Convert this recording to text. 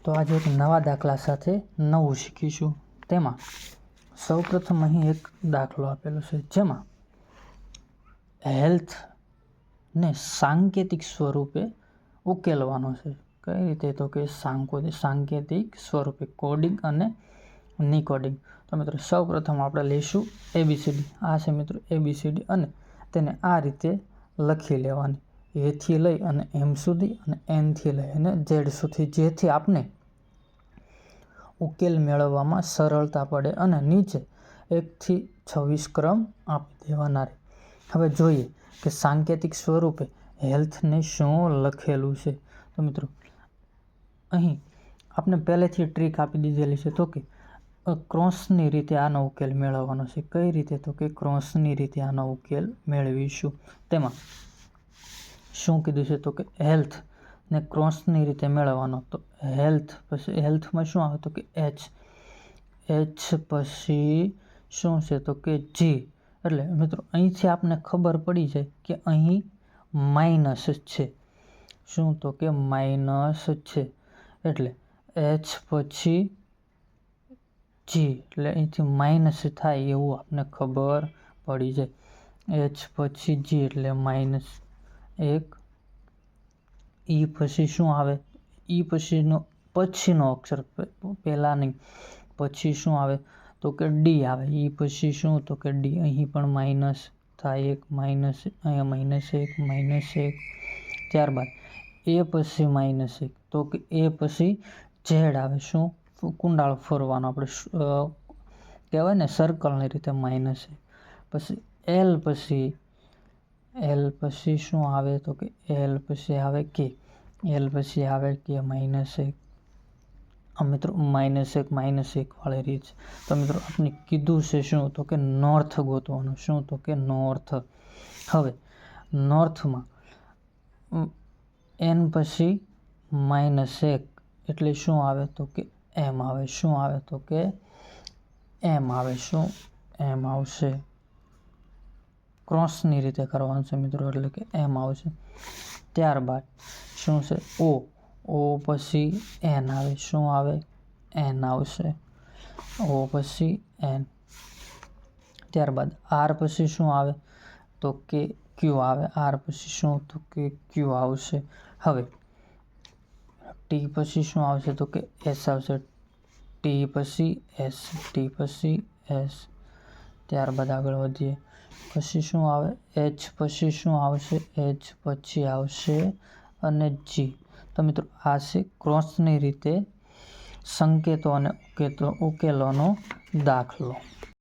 તો આજે એક નવા દાખલા સાથે નવું શીખીશું। તેમાં સૌપ્રથમ અહીં એક દાખલો આપેલો છે જેમાં હેલ્થને સાંકેતિક સ્વરૂપે ઉકેલવાનો છે। કઈ રીતે? તો કે સાંકેતિક સ્વરૂપે, કોડિંગ અને નિકોડિંગ। તો મિત્રો સૌપ્રથમ આપણે લઈશું ABCD। આ છે મિત્રો ABCD અને તેને આ રીતે લખી લેવાની, A થી લઈ અને M સુધી અને N થી લઈ અને Z સુધી, જેથી આપને ઉકેલ મેળવવામાં સરળતા પડે અને નીચે 1 થી 26 ક્રમ આપી દેવાના રહે। હવે જોઈએ કે સાંકેતિક સ્વરૂપે હેલ્થને શું લખેલું છે। તો મિત્રો અહીં આપણે પહેલેથી ટ્રીક આપી દીધેલી છે, તો કે ક્રોસની રીતે આનો ઉકેલ મેળવવાનો છે। કઈ રીતે? તો કે ક્રોસની રીતે આનો ઉકેલ મેળવીશું। તેમાં શું કીધું છે? તો કે હેલ્થ ને ક્રોસની રીતે મેળવવાનો। તો હેલ્થ પછી હેલ્થમાં શું આવે? તો કે H પછી શું છે? તો કે G। એટલે મિત્રો અહીંથી આપને ખબર પડી જાય કે અહીં માઇનસ છે। શું? તો કે માઇનસ છે, એટલે H પછી G, એટલે અહીંથી માઇનસ થાય એવું આપને ખબર પડી જાય। H પછી G એટલે -1। E પછી શું આવે? E પછીનો અક્ષર, પહેલા નહીં, પછી શું આવે? તો કે D આવે। E પછી શું? તો કે D। અહીં પણ માઇનસ થાય, માઇનસ, અહીંયા -1। ત્યારબાદ A પછી -1, તો કે A પછી Z આવે। શું? કુંડાળ ફરવાનો, આપણે કહેવાય ને સર્કલની રીતે -1। પછી L પછી શું આવે? તો કે L પછી આવે K, L પછી આવે K -1। મિત્રો -1 વાળી રીત છે। તો મિત્રો આપણે કીધું છે શું? તો કે નોર્થ ગોતવાનું। શું? તો કે નોર્થ। હવે નોર્થમાં N પછી -1 એટલે શું આવે? તો કે M આવે। શું આવે? તો કે M આવે। શું? M આવશે। ક્રોસની રીતે કરવાનું છે મિત્રો, એટલે કે M આવશે। ત્યારબાદ શું છે? O પછી N આવે। શું આવે? N આવશે। O પછી N। ત્યારબાદ R પછી શું આવે? તો કે Q આવે। R પછી શું? તો કે Q આવશે। હવે T પછી શું આવશે? તો કે S આવશે। T પછી S। ત્યારબાદ આગળ વધીએ, પછી શું આવે? H પછી શું આવશે? H પછી આવશે અને G। તો મિત્રો આ છે ક્રોસની રીતે સંકેતો અને ઉકેલોનો દાખલો।